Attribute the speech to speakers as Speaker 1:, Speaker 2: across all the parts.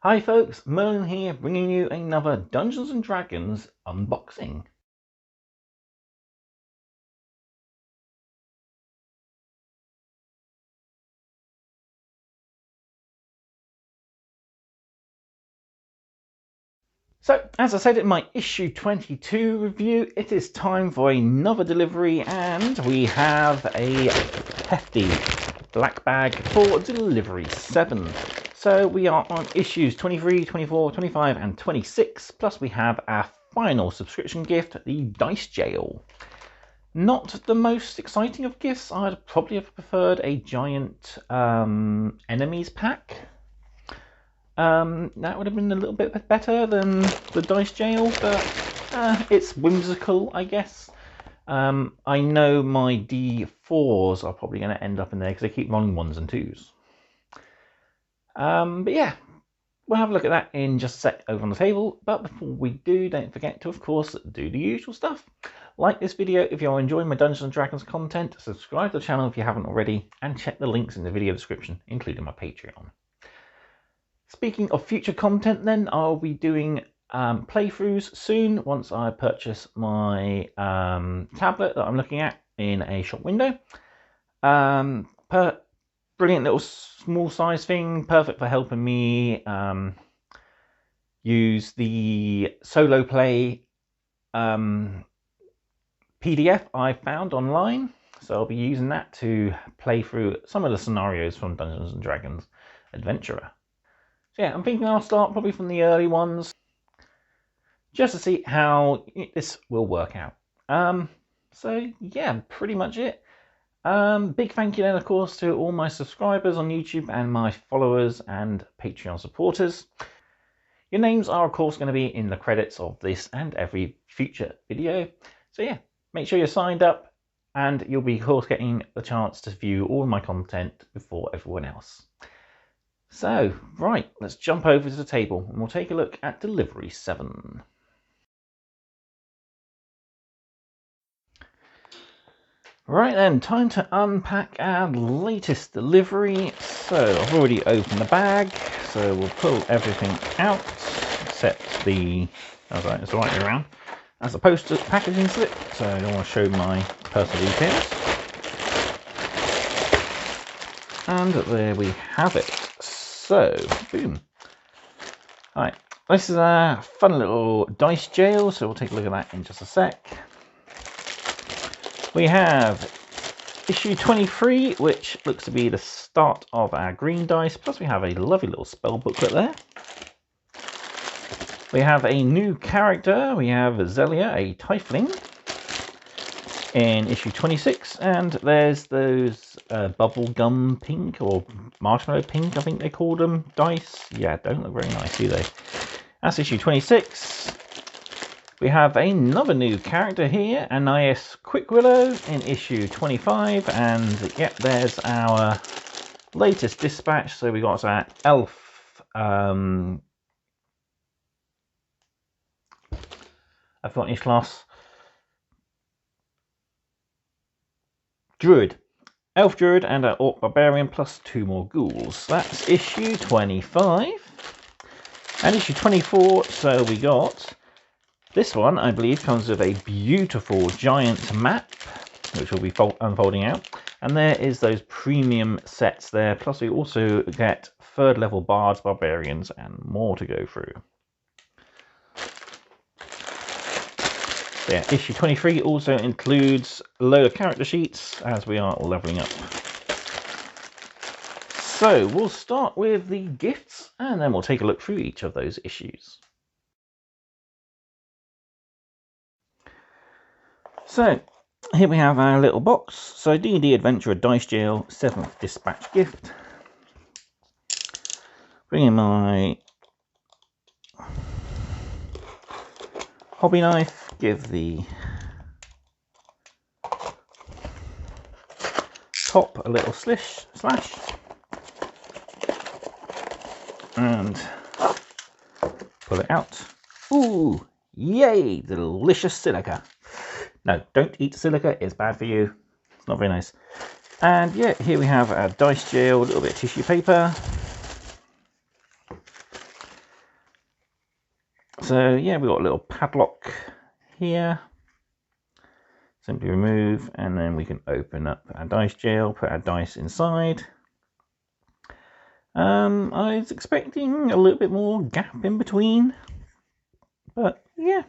Speaker 1: Hi folks, Merlin here, bringing you another Dungeons & Dragons unboxing. So, as I said in my issue 22 review, it is time for another delivery, and we have a hefty black bag for delivery 7. So we are on issues 23, 24, 25 and 26, plus we have our final subscription gift, the Dice Jail. Not the most exciting of gifts. I'd probably have preferred a giant enemies pack. That would have been a little bit better than the Dice Jail, but it's whimsical, I guess. I know my D4s are probably going to end up in there because they keep rolling 1s and 2s. But yeah, we'll have a look at that in just a sec over on the table. But before we do, don't forget to, of course, do the usual stuff. Like this video if you're enjoying my Dungeons & Dragons content, subscribe to the channel if you haven't already, and check the links in the video description, including my Patreon. Speaking of future content then, I'll be doing playthroughs soon once I purchase my tablet that I'm looking at in a shop window. Brilliant little small size thing, perfect for helping me use the solo play PDF I found online. So I'll be using that to play through some of the scenarios from Dungeons & Dragons Adventurer. So yeah, I'm thinking I'll start probably from the early ones, just to see how this will work out. So yeah, pretty much it. Big thank you then, of course, to all my subscribers on YouTube and my followers and Patreon supporters. Your names are, of course, going to be in the credits of this and every future video. So yeah, make sure you're signed up, and you'll be, of course, getting the chance to view all my content before everyone else. So, right, let's jump over to the table and we'll take a look at Delivery 7. Right then, time to unpack our latest delivery. So I've already opened the bag, so we'll pull everything out, except the, it's the right way around, as opposed to packaging slip, so I don't want to show my personal details. And there we have it. So, boom. Alright, this is a fun little dice jail, so we'll take a look at that in just a sec. We have issue 23, which looks to be the start of our green dice, plus we have a lovely little spell booklet there. We have a new character, we have Zelia, a Tiefling, in issue 26, and there's those bubblegum pink, or marshmallow pink, I think they call them, dice. Yeah, don't look very nice, do they? That's issue 26. We have another new character here, Anais Quickwillow, in issue 25, and yep, there's our latest dispatch. So we got our elf, I've forgotten his class, Druid, Elf Druid, and an Orc Barbarian, plus 2 more ghouls. That's issue 25. And issue 24, so we got this one, I believe, comes with a beautiful giant map, which will be unfolding out. And there is those premium sets there. Plus we also get 3rd level bards, barbarians, and more to go through. Yeah, issue 23 also includes a load of character sheets as we are leveling up. So we'll start with the gifts, and then we'll take a look through each of those issues. So here we have our little box. So D&D Adventurer Dice Jail 7th Dispatch gift. Bring in my hobby knife. Give the top a little slash, and pull it out. Ooh, yay, delicious silica. No, don't eat silica, it's bad for you. It's not very nice. And yeah, here we have our dice jail, a little bit of tissue paper. So yeah, we've got a little padlock here. Simply remove, and then we can open up our dice jail, put our dice inside. I was expecting a little bit more gap in between, but yeah,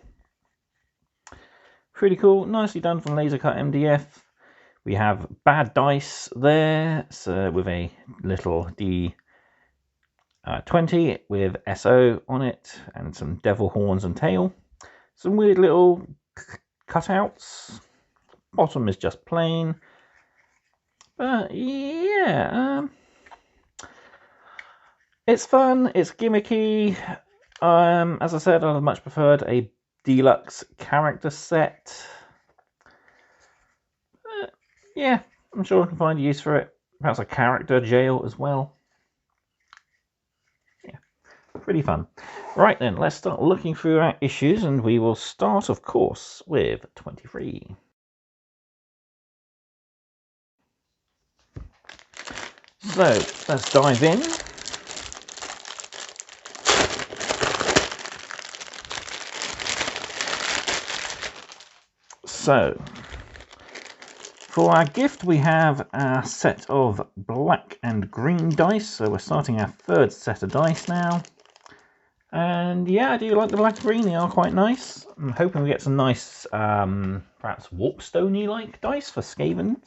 Speaker 1: pretty cool. Nicely done from Laser Cut MDF. We have bad dice there, so with a little D20 with SO on it, and some devil horns and tail. Some weird little cutouts. Bottom is just plain, but yeah, it's fun, it's gimmicky. As I said, I much preferred a deluxe character set. Yeah, I'm sure I can find a use for it. Perhaps a character jail as well. Yeah, pretty fun. Right then, let's start looking through our issues, and we will start, of course, with 23. So, let's dive in. So, for our gift, we have a set of black and green dice. So we're starting our third set of dice now. And yeah, I do like the black and green. They are quite nice. I'm hoping we get some nice, perhaps warpstone-y like dice for Skavens.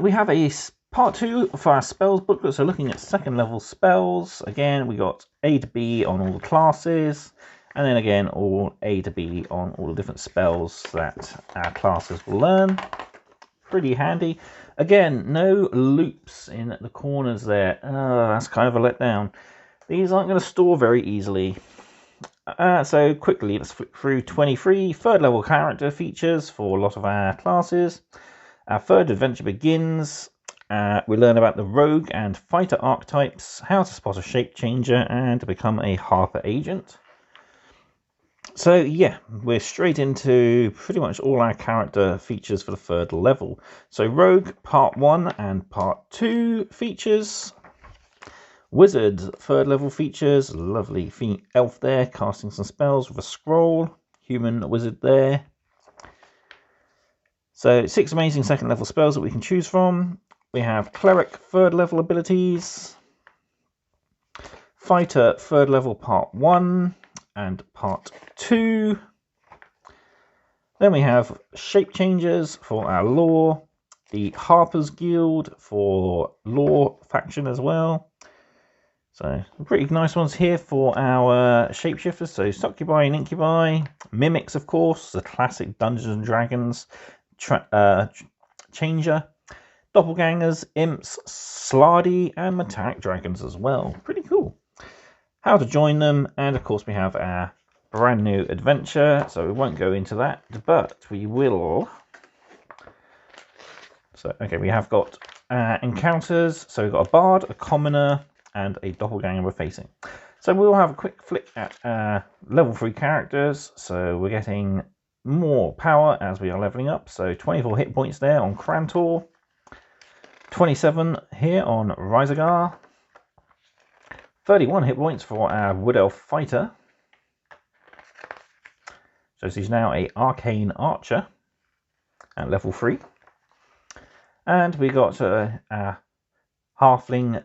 Speaker 1: We have a part 2 for our spells booklet. So looking at second level spells. Again, we got A to B on all the classes. And then again, all A to B on all the different spells that our classes will learn. Pretty handy. Again, no loops in the corners there. That's kind of a letdown. These aren't going to store very easily. So quickly, let's flip through 23 third level character features for a lot of our classes. Our third adventure begins. We learn about the rogue and fighter archetypes, how to spot a shape changer, and to become a Harper agent. So yeah, we're straight into pretty much all our character features for the third level. So Rogue, Part 1 and Part 2 features. Wizard, third level features. Lovely elf there, casting some spells with a scroll. Human wizard there. So 6 amazing second level spells that we can choose from. We have Cleric, third level abilities. Fighter, third level Part 1 and Part 2. Then we have Shape Changers for our lore, the Harper's Guild for lore faction as well. So some pretty nice ones here for our shapeshifters. So Succubi and Incubi, Mimics, of course, the classic Dungeons and Dragons changer, Doppelgangers, Imps, Slardy, and Metallic Dragons as well. Pretty cool. How to join them, and of course we have our brand new adventure, so we won't go into that, but we will. So okay, we have got encounters, so we've got a bard, a commoner, and a doppelganger we're facing. So we'll have a quick flick at level 3 characters. So we're getting more power as we are leveling up, so 24 hit points there on Krantor, 27 here on Ryzagar, 31 hit points for our Wood Elf Fighter. So she's now a Arcane Archer at level 3. And we got a Halfling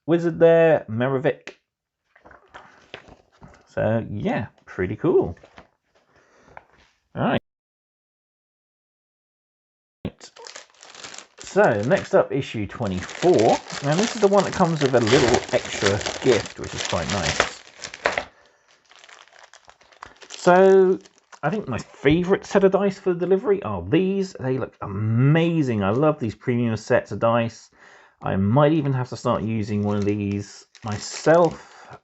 Speaker 1: Wizard there, Merivik. So yeah, pretty cool. Alright. So next up, issue 24. Now this is the one that comes with a little extra gift, which is quite nice. So I think my favourite set of dice for the delivery are these. They look amazing. I love these premium sets of dice. I might even have to start using one of these myself.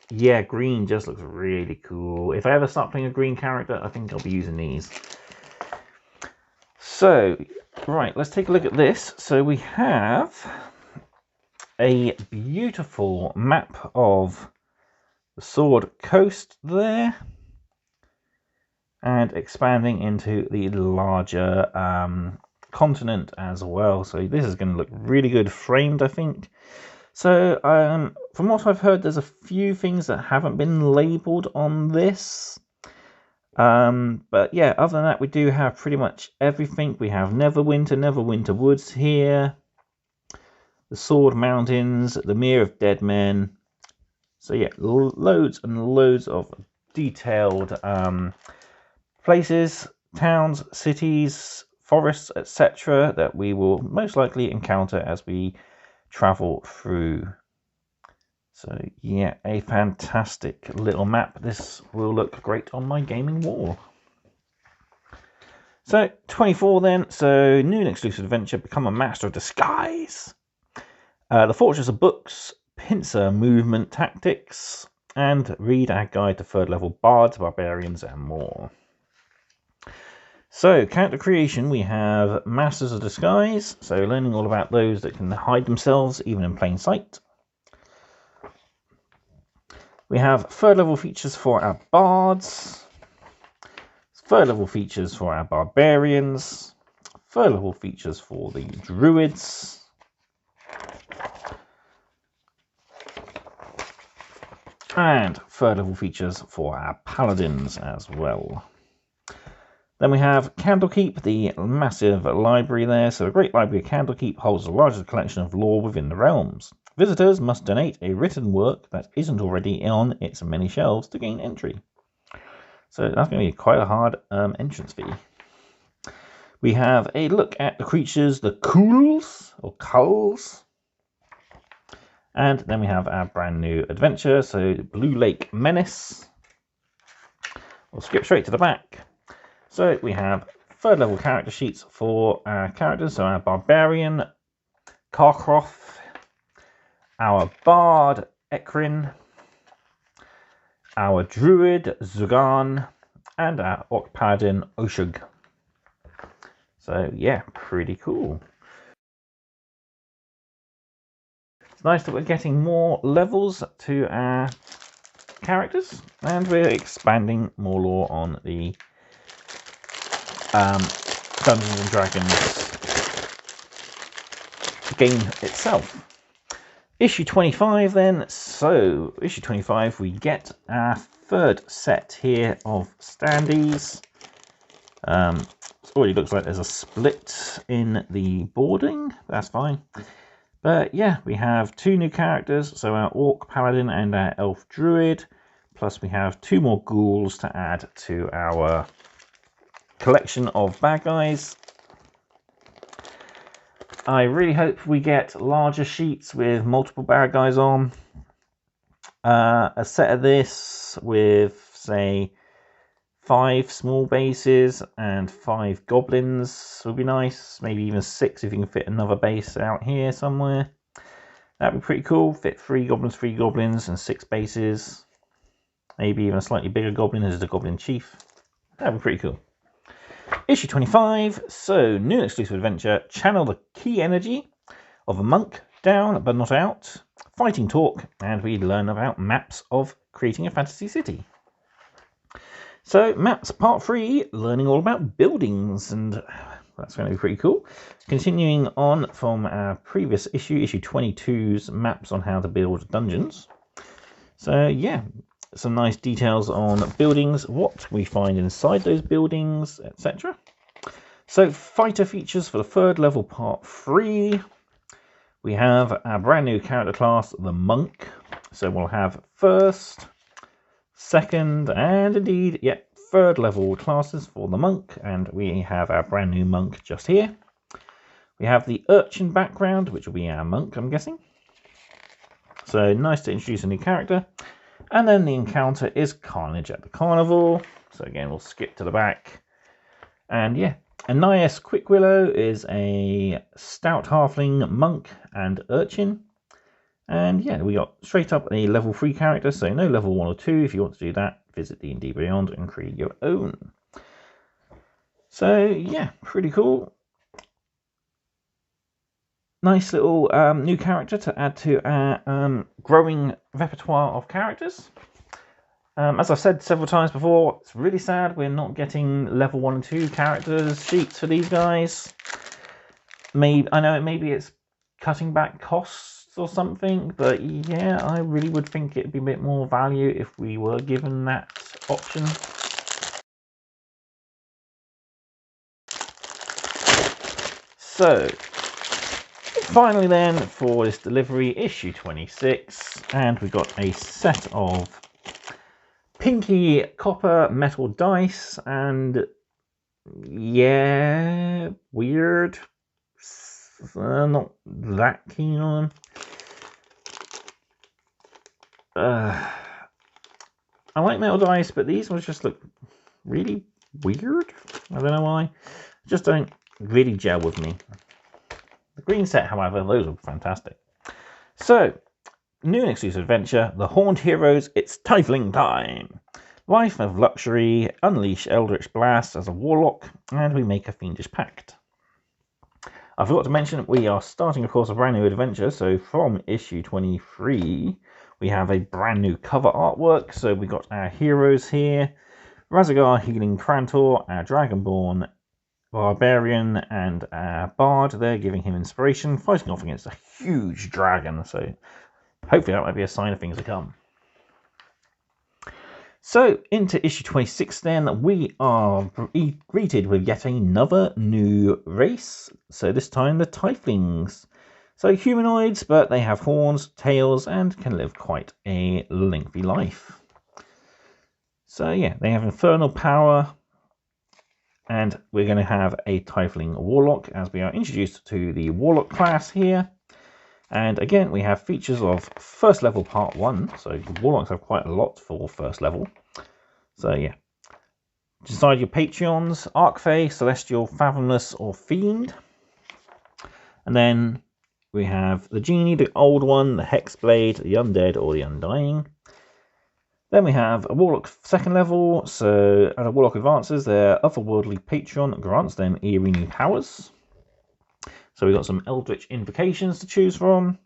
Speaker 1: Yeah, green just looks really cool. If I ever start playing a green character, I think I'll be using these. So, right, let's take a look at this. So we have a beautiful map of the Sword Coast there, and expanding into the larger continent as well. So this is going to look really good framed, I think. So from what I've heard, there's a few things that haven't been labelled on this. But yeah, other than that, we do have pretty much everything. We have Neverwinter Woods here, the Sword Mountains, the Mere of Dead Men. So yeah, loads and loads of detailed places, towns, cities, forests, etc. that we will most likely encounter as we travel through. So yeah, a fantastic little map. This will look great on my gaming wall. So 24 then, so new and exclusive adventure, become a master of disguise. The Fortress of Books, pincer movement tactics, and read our guide to third level bards, barbarians, and more. So character creation, we have masters of disguise, so learning all about those that can hide themselves even in plain sight. We have third level features for our bards, third level features for our barbarians, third level features for the druids, and third level features for our paladins as well. Then we have Candlekeep, the massive library there. So a great library of Candlekeep holds the largest collection of lore within the realms. Visitors must donate a written work that isn't already on its many shelves to gain entry. So that's going to be quite a hard entrance fee. We have a look at the creatures, the Cools, or Culls. And then we have our brand new adventure, so Blue Lake Menace. We'll skip straight to the back. So we have third level character sheets for our characters, so our Barbarian, Karkroth, our Bard, Ekrin, our Druid, Zugan, and our Orc Paladin, Oshug. So yeah, pretty cool. It's nice that we're getting more levels to our characters, and we're expanding more lore on the Dungeons and Dragons game itself. Issue 25 then, so issue 25 we get our third set here of Standees. It already looks like there's a split in the boarding, that's fine. But yeah, we have two new characters, so our Orc Paladin and our Elf Druid, plus we have two more ghouls to add to our collection of bad guys. I really hope we get larger sheets with multiple bad guys on. A set of this with, say, 5 small bases and 5 goblins would be nice. Maybe even 6 if you can fit another base out here somewhere. That'd be pretty cool. Fit 3 goblins, and 6 bases. Maybe even a slightly bigger goblin as the goblin chief. That'd be pretty cool. Issue 25, so new exclusive adventure, channel the key energy of a monk, down but not out, fighting talk, and we learn about maps of creating a fantasy city. So maps part 3, learning all about buildings, and that's going to be pretty cool. Continuing on from our previous issue, issue 22's maps on how to build dungeons. So yeah, some nice details on buildings, what we find inside those buildings, etc. So fighter features for the third level part 3. We have our brand new character class, the monk. So we'll have first, second, and indeed, yeah, third level classes for the monk. And we have our brand new monk just here. We have the urchin background, which will be our monk, I'm guessing. So nice to introduce a new character. And then the encounter is Carnage at the Carnival. So again, we'll skip to the back. And yeah, Anais Quickwillow is a stout halfling, monk, and urchin. And yeah, we got straight up a level 3 character, so no level 1 or 2. If you want to do that, visit D&D Beyond and create your own. So yeah, pretty cool. Nice little new character to add to our growing repertoire of characters. As I've said several times before, it's really sad we're not getting level 1 and 2 characters sheets for these guys. I know maybe it's cutting back costs or something, but yeah, I really would think it'd be a bit more value if we were given that option. So finally then, for this delivery, issue 26, and we got a set of pinky copper metal dice, and yeah, weird. Not that keen on them. I like metal dice, but these ones just look really weird. I don't know why. Just don't really gel with me. The green set, however, those are fantastic. So, new and exclusive adventure, The Horned Heroes, It's Trifling Time. Life of luxury, unleash Eldritch Blast as a warlock, and we make a fiendish pact. I forgot to mention, we are starting, of course, a brand new adventure. So from issue 23, we have a brand new cover artwork. So we got our heroes here. Razagar healing Krantor, our Dragonborn Barbarian, and our Bard there, giving him inspiration, fighting off against a huge dragon. So hopefully that might be a sign of things to come. So, into issue 26 then, we are greeted with yet another new race. So this time the Tieflings. So humanoids, but they have horns, tails, and can live quite a lengthy life. So yeah, they have infernal power. And we're going to have a Tiefling Warlock, as we are introduced to the Warlock class here. And again, we have features of first level part 1. So the Warlocks have quite a lot for first level. So yeah. Decide your Patreons, Archfey, Celestial, Fathomless, or Fiend. And then we have the Genie, the old one, the Hexblade, the Undead, or the Undying. Then we have a Warlock second level. So as a Warlock advances, their otherworldly Patreon grants them eerie new powers. So we've got some Eldritch Invocations to choose from.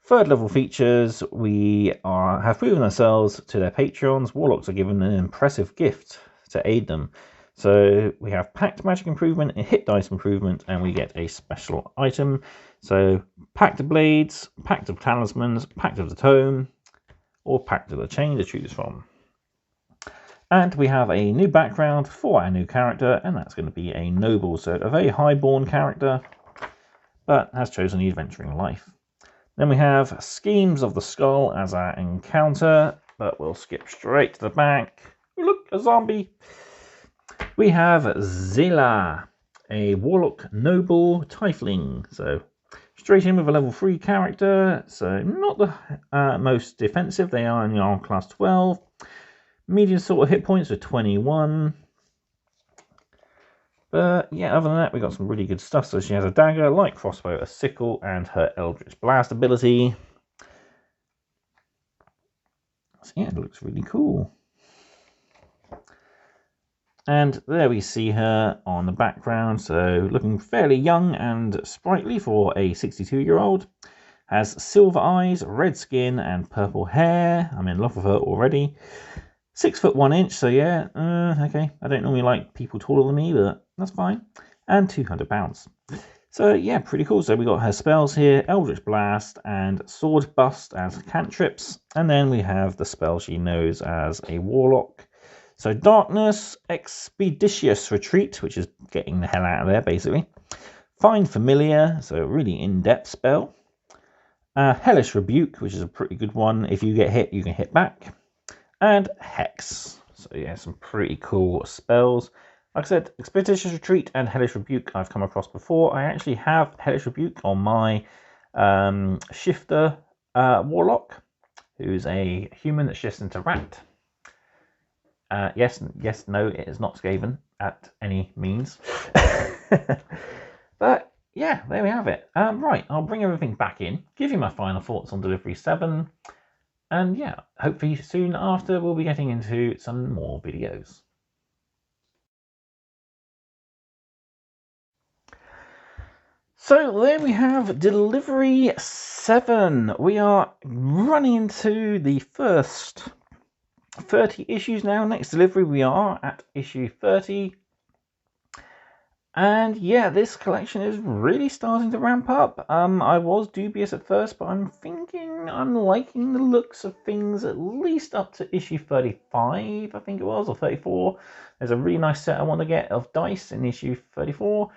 Speaker 1: Third level features, we have proven ourselves to their Patreons. Warlocks are given an impressive gift to aid them. So we have Pact Magic Improvement, a Hit Dice Improvement, and we get a special item. So Pact of Blades, Pact of Talismans, Pact of the Tome, or Pact of the Chain to choose from. And we have a new background for our new character, and that's going to be a noble, so a very highborn character, but has chosen the adventuring life. Then we have Schemes of the Skull as our encounter, but we'll skip straight to the back. Look, a zombie! We have Zilla, a Warlock Noble Tiefling. So straight in with a level 3 character, so not the most defensive. They are in the arm class 12. Medium sort of hit points with 21. But yeah, other than that, we got some really good stuff. So she has a dagger, light crossbow, a sickle, and her Eldritch Blast ability. So yeah, it looks really cool. And there we see her on the background. So looking fairly young and sprightly for a 62-year-old. Has silver eyes, red skin, and purple hair. I'm in love with her already. 6 foot 1 inch, so yeah, okay. I don't normally like people taller than me, but that's fine. And 200 pounds. So yeah, pretty cool. So we got her spells here, Eldritch Blast and Sword Bust as cantrips. And then we have the spell she knows as a Warlock. So Darkness, Expeditious Retreat, which is getting the hell out of there, basically. Find Familiar, so a really in-depth spell. Hellish Rebuke, which is a pretty good one. If you get hit, you can hit back. And Hex. So yeah, some pretty cool spells. Like I said, Expeditious Retreat and Hellish Rebuke I've come across before. I actually have Hellish Rebuke on my Shifter Warlock, who's a human that shifts into rat. Yes, no, it is not Skaven at any means. But yeah, there we have it. Right, I'll bring everything back in, give you my final thoughts on Delivery 7. And yeah, hopefully soon after we'll be getting into some more videos. So there we have Delivery 7. We are running into the first 30 issues now. Next delivery we are at issue 30. And yeah, this collection is really starting to ramp up. I was dubious at first, but I'm liking the looks of things at least up to issue 35, I think it was, or 34. There's a really nice set I want to get of dice in issue 34.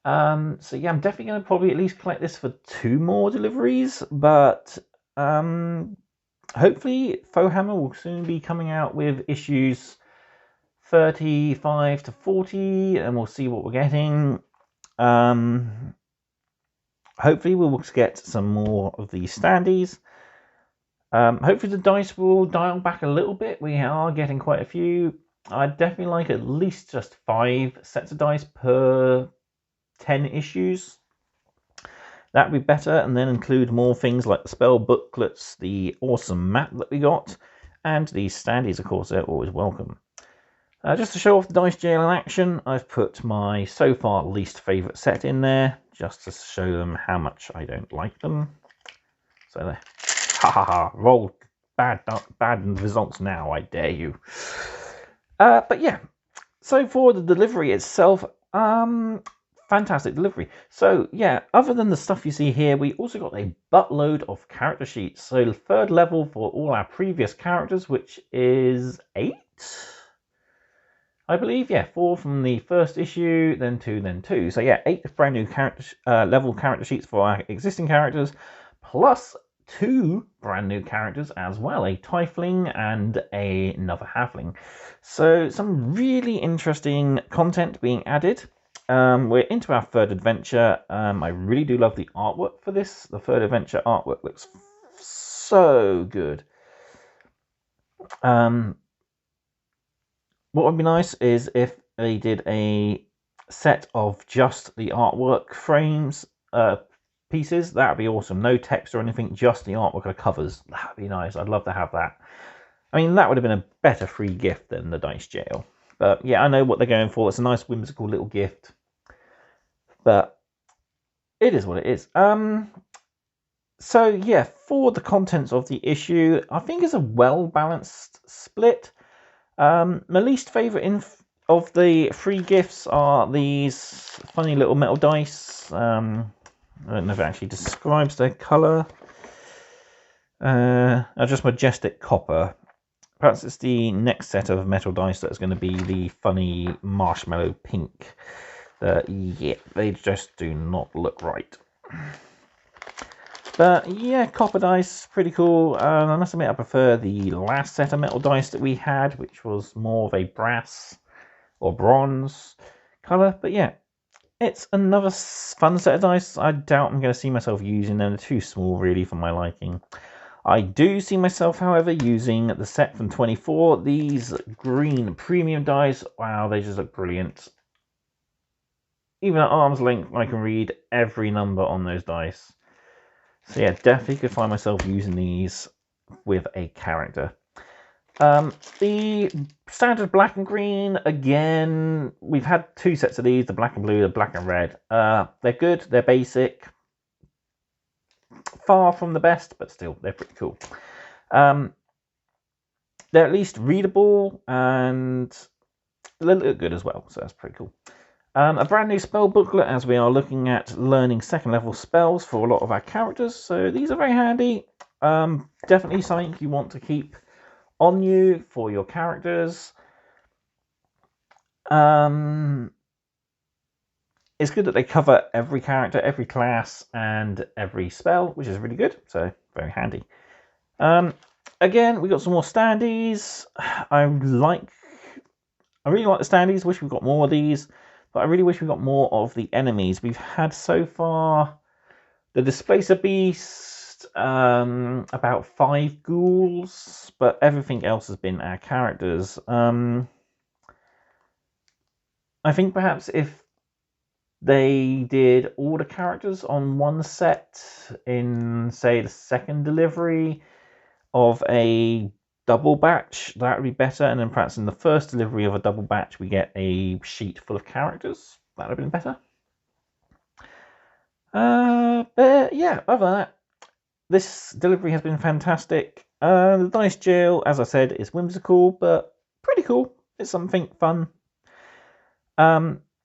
Speaker 1: So yeah, I'm definitely going to probably at least collect this for 2 more deliveries, but hopefully Fohammer will soon be coming out with issues 35 to 40, and we'll see what we're getting. Hopefully we'll get some more of these Standees. Hopefully the dice will dial back a little bit. We are getting quite a few. I'd definitely like at least just 5 sets of dice per 10 issues. That'd be better, and then include more things like the spell booklets, the awesome map that we got, and these Standees, of course, they're always welcome. Just to show off the dice jail in action, I've put my so far least favourite set in there, just to show them how much I don't like them. So there, ha ha ha, roll bad results now, I dare you. But yeah, so for the delivery itself, fantastic delivery. So yeah, other than the stuff you see here, we also got a buttload of character sheets. So the 3rd level for all our previous characters, which is 8. I believe, yeah, 4 from the first issue, then 2, then 2. So yeah, 8 brand new level character sheets for our existing characters, plus 2 brand new characters as well, a Tiefling and another Halfling. So some really interesting content being added. We're into our 3rd adventure. I really do love the artwork for this. The 3rd adventure artwork looks so good. What would be nice is if they did a set of just the artwork frames, pieces. That would be awesome. No text or anything, just the artwork of covers. That would be nice. I'd love to have that. I mean, that would have been a better free gift than the dice jail. But yeah, I know what they're going for. It's a nice whimsical little gift. But it is what it is. So yeah, for the contents of the issue, I think it's a well-balanced split. My least favourite of the free gifts are these funny little metal dice. I don't know if it actually describes their colour. Just majestic copper. Perhaps it's the next set of metal dice that's going to be the funny marshmallow pink. Yeah, they just do not look right. But yeah, copper dice, pretty cool. I must admit I prefer the last set of metal dice that we had, which was more of a brass or bronze colour. But yeah, it's another fun set of dice. I doubt I'm going to see myself using them. They're too small really for my liking. I do see myself, however, using the set from 24. These green premium dice, wow, they just look brilliant. Even at arm's length, I can read every number on those dice. So yeah, definitely could find myself using these with a character. The standard black and green, again, we've had 2 sets of these, the black and blue, the black and red. They're good, they're basic. Far from the best, but still, they're pretty cool. They're at least readable, and they look good as well, so that's pretty cool. A brand new spell booklet, as we are looking at learning 2nd level spells for a lot of our characters, so these are very handy. Definitely something you want to keep on you for your characters. It's good that they cover every character, every class, and every spell, which is really good, so very handy. Again, we got some more Standees. I really like the Standees, wish we got more of these. But I really wish we got more of the enemies. We've had so far the Displacer Beast, about 5 ghouls, but everything else has been our characters. I think perhaps if they did all the characters on one set in, say, the 2nd delivery of a double batch, that would be better, and then perhaps in the 1st delivery of a double batch we get a sheet full of characters. That would have been better. But yeah, other than that, this delivery has been fantastic. The dice jail, as I said, is whimsical, but pretty cool. It's something fun.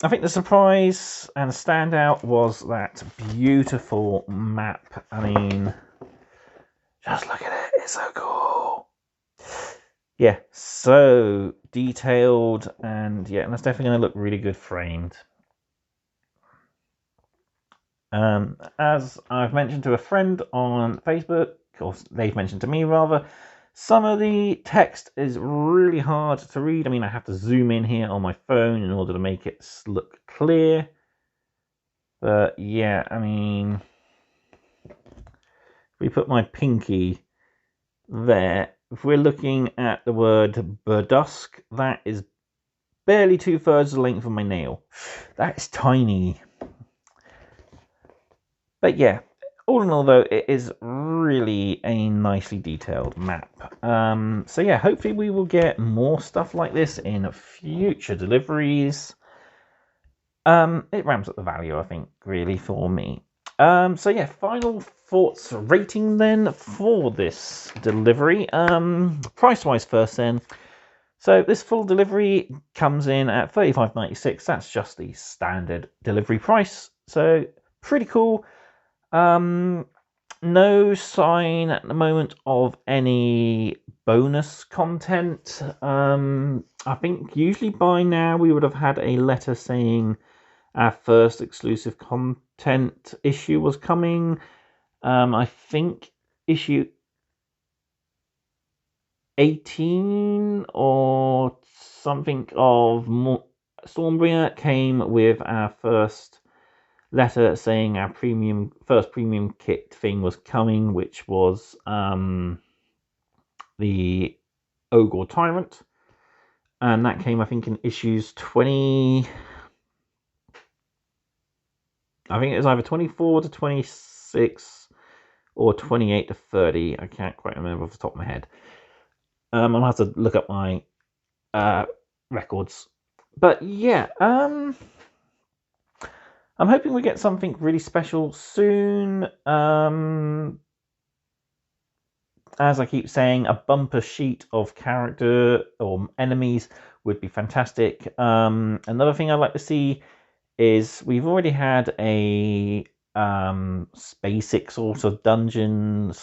Speaker 1: I think the surprise and the standout was that beautiful map. I mean, just look at it, it's so cool. Yeah, so detailed, and yeah, and that's definitely going to look really good framed. As I've mentioned to a friend on Facebook, or they've mentioned to me rather, some of the text is really hard to read. I mean, I have to zoom in here on my phone in order to make it look clear. But yeah, I mean, if we put my pinky there, if we're looking at the word burdusk, that is barely 2/3 the length of my nail. That is tiny. But yeah, all in all though, it is really a nicely detailed map. So yeah, hopefully we will get more stuff like this in future deliveries. It ramps up the value, I think, really, for me. So yeah, final thoughts rating then for this delivery. Price-wise first then. So this full delivery comes in at $35.96. That's just the standard delivery price. So pretty cool. No sign at the moment of any bonus content. I think usually by now we would have had a letter saying our first exclusive content issue was coming. I think issue 18 or something of Stormbringer came with our first letter saying our first premium kit thing was coming, which was the Ogre Tyrant, and that came, I think, in issues 20. I think it was either 24 to 26 or 28 to 30. I can't quite remember off the top of my head. I'll have to look up my records. But yeah, I'm hoping we get something really special soon. As I keep saying, a bumper sheet of character or enemies would be fantastic. Another thing I'd like to see is we've already had a basic sort of dungeon /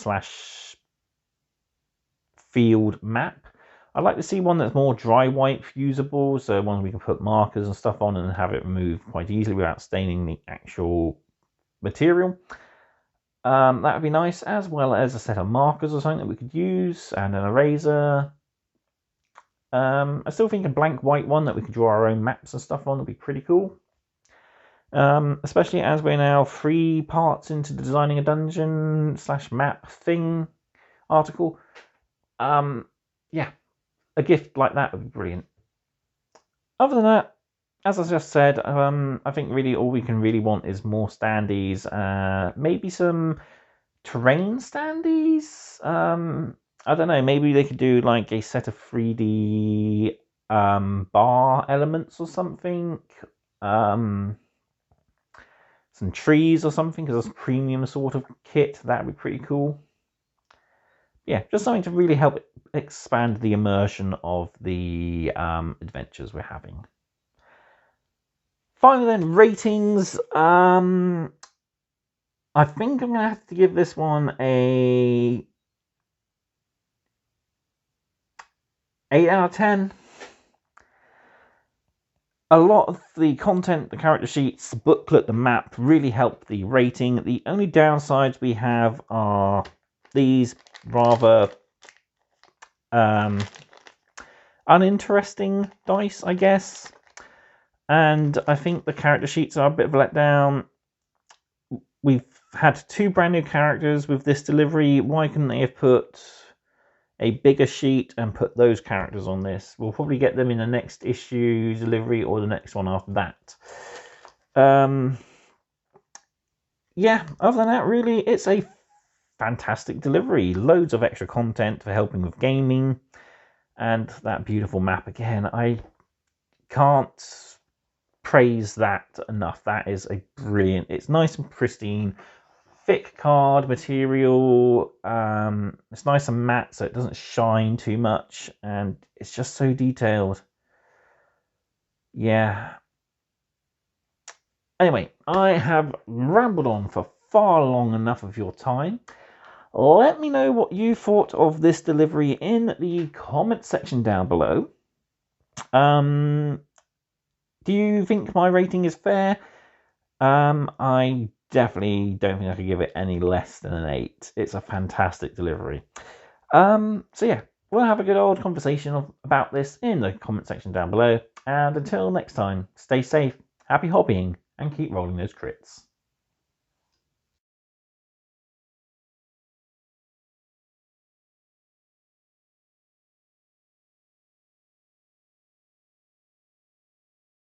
Speaker 1: field map. I'd like to see one that's more dry wipe usable, so one we can put markers and stuff on and have it removed quite easily without staining the actual material. That would be nice, as well as a set of markers or something that we could use, and an eraser. I still think a blank white one that we could draw our own maps and stuff on would be pretty cool. Especially as we're now 3 parts into the designing a dungeon / map thing article. Yeah, a gift like that would be brilliant. Other than that, as I just said, I think really all we can really want is more standees. Maybe some terrain standees. I don't know. Maybe they could do like a set of 3D bar elements or something. Some trees or something, because it's a premium sort of kit. That would be pretty cool. Yeah, just something to really help expand the immersion of the adventures we're having. Finally then, ratings. I think I'm going to have to give this one a 8 out of 10. A lot of the content, the character sheets, the booklet, the map really help the rating. The only downsides we have are these rather uninteresting dice, I guess. And I think the character sheets are a bit of a letdown. We've had 2 brand new characters with this delivery. Why couldn't they have put a bigger sheet and put those characters on this? We'll probably get them in the next issue delivery or the next one after that. Yeah, other than that, really, it's a fantastic delivery. Loads of extra content for helping with gaming. And that beautiful map again. I can't praise that enough. That is a brilliant. It's nice and pristine. Thick card material. It's nice and matte, so it doesn't shine too much, and it's just so detailed. Yeah, Anyway, I have rambled on for far long enough of your time. Let me know what you thought of this delivery in the comment section down below. Do you think my rating is fair? I definitely don't think I could give it any less than an 8. It's a fantastic delivery. So yeah, we'll have a good old conversation about this in the comment section down below. And until next time, stay safe, happy hobbying, and keep rolling those crits.